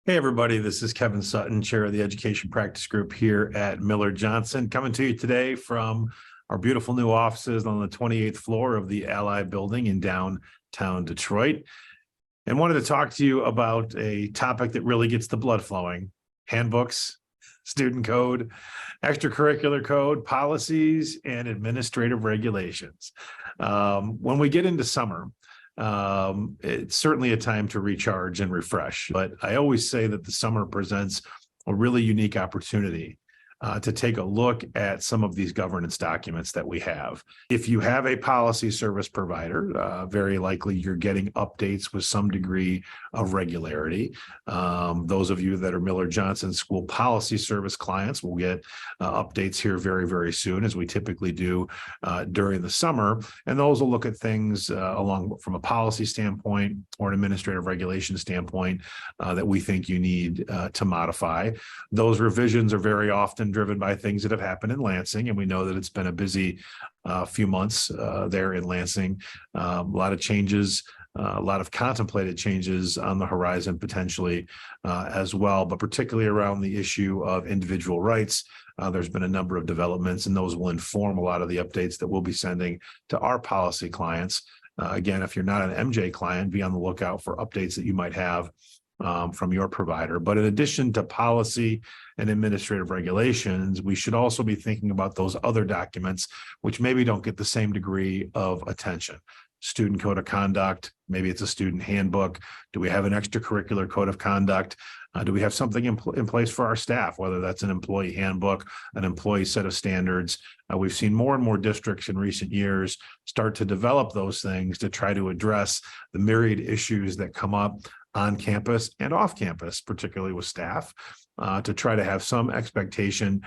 Hey, everybody, this is Kevin Sutton, chair of the Education Practice Group here at Miller Johnson, coming to you today from our beautiful new offices on the 28th floor of the Ally Building in downtown Detroit. And wanted to talk to you about a topic that really gets the blood flowing: handbooks, student code, extracurricular code, policies, and administrative regulations. When we get into summer, it's certainly a time to recharge and refresh, but I always say that the summer presents a really unique opportunity to take a look at some of these governance documents that we have. If you have a policy service provider, very likely you're getting updates with some degree of regularity. Those of you that are Miller Johnson School Policy Service clients will get updates here very, very soon, as we typically do during the summer. And those will look at things along from a policy standpoint or an administrative regulation standpoint that we think you need to modify. Those revisions are very often driven by things that have happened in Lansing, and we know that it's been a busy few months there in Lansing. A lot of changes, a lot of contemplated changes on the horizon potentially as well, but particularly around the issue of individual rights. There's been a number of developments, and those will inform a lot of the updates that we'll be sending to our policy clients. Again, if you're not an MJ client, be on the lookout for updates that you might have from your provider. But in addition to policy and administrative regulations, we should also be thinking about those other documents which maybe don't get the same degree of attention. Student code of conduct, maybe it's a student handbook. Do we have an extracurricular code of conduct? Do we have something in place for our staff, whether that's an employee handbook, an employee set of standards? We've seen more and more districts in recent years start to develop those things to try to address the myriad issues that come up on campus and off campus, particularly with staff, to try to have some expectation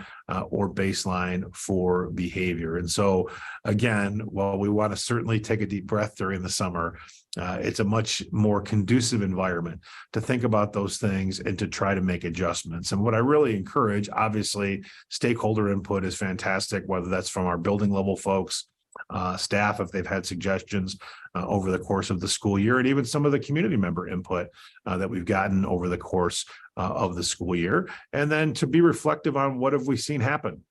or baseline for behavior. And so, again, while we want to certainly take a deep breath during the summer, it's a much more conducive environment to think about those things and to try to make adjustments. And what I really encourage, obviously, stakeholder input is fantastic, whether that's from our building level folks, staff, if they've had suggestions over the course of the school year, and even some of the community member input that we've gotten over the course of the school year. And then to be reflective on what have we seen happen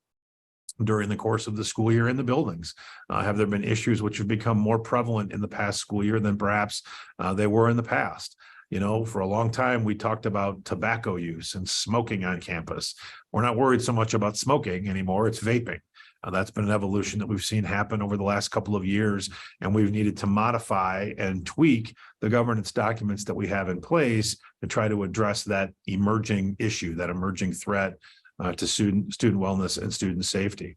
during the course of the school year in the buildings. Have there been issues which have become more prevalent in the past school year than perhaps they were in the past? You know, for a long time, we talked about tobacco use and smoking on campus. We're not worried so much about smoking anymore, it's vaping. That's been an evolution that we've seen happen over the last couple of years, and we've needed to modify and tweak the governance documents that we have in place to try to address that emerging issue, that emerging threat to student wellness and student safety.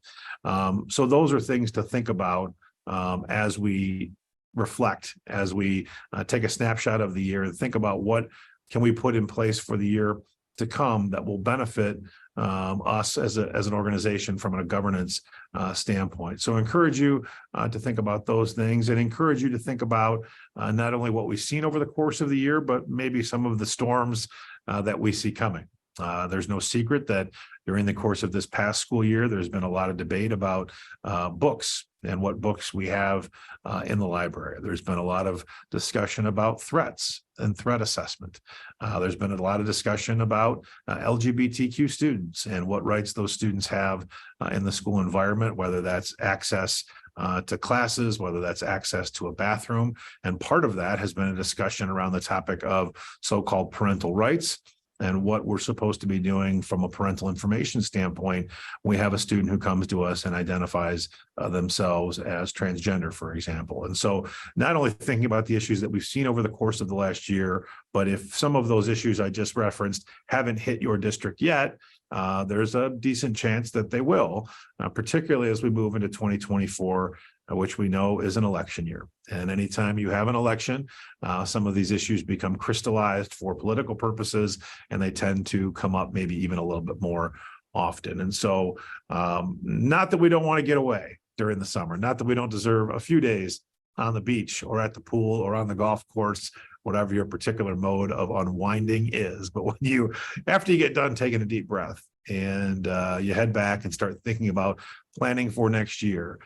So those are things to think about as we reflect, as we take a snapshot of the year and think about what can we put in place for the year to come that will benefit us as an organization from a governance standpoint. So I encourage you to think about those things, and encourage you to think about not only what we've seen over the course of the year, but maybe some of the storms that we see coming. There's no secret that during the course of this past school year, there's been a lot of debate about books and what books we have in the library. There's been a lot of discussion about threats and threat assessment. There's been a lot of discussion about LGBTQ students and what rights those students have in the school environment, whether that's access to classes, whether that's access to a bathroom. And part of that has been a discussion around the topic of so-called parental rights and what we're supposed to be doing from a parental information standpoint. We have a student who comes to us and identifies themselves as transgender, for example. And so not only thinking about the issues that we've seen over the course of the last year, but if some of those issues I just referenced haven't hit your district yet, there's a decent chance that they will, particularly as we move into 2024, which we know is an election year. And anytime you have an election, some of these issues become crystallized for political purposes, and they tend to come up maybe even a little bit more often. And so not that we don't want to get away during the summer, not that we don't deserve a few days on the beach or at the pool or on the golf course, whatever your particular mode of unwinding is. But when after you get done taking a deep breath and you head back and start thinking about planning for next year,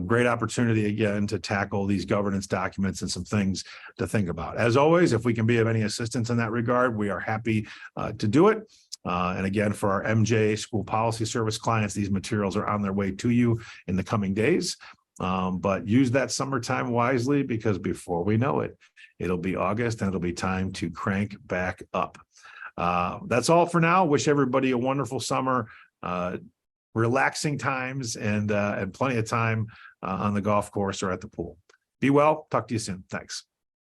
Great opportunity again to tackle these governance documents and some things to think about. As always, if we can be of any assistance in that regard, we are happy to do it. And again, for our MJ School Policy Service clients, these materials are on their way to you in the coming days. But use that summertime wisely, because before we know it, it'll be August and it'll be time to crank back up. That's all for now. Wish everybody a wonderful summer, relaxing times, and plenty of time on the golf course or at the pool. Be well. Talk to you soon. Thanks.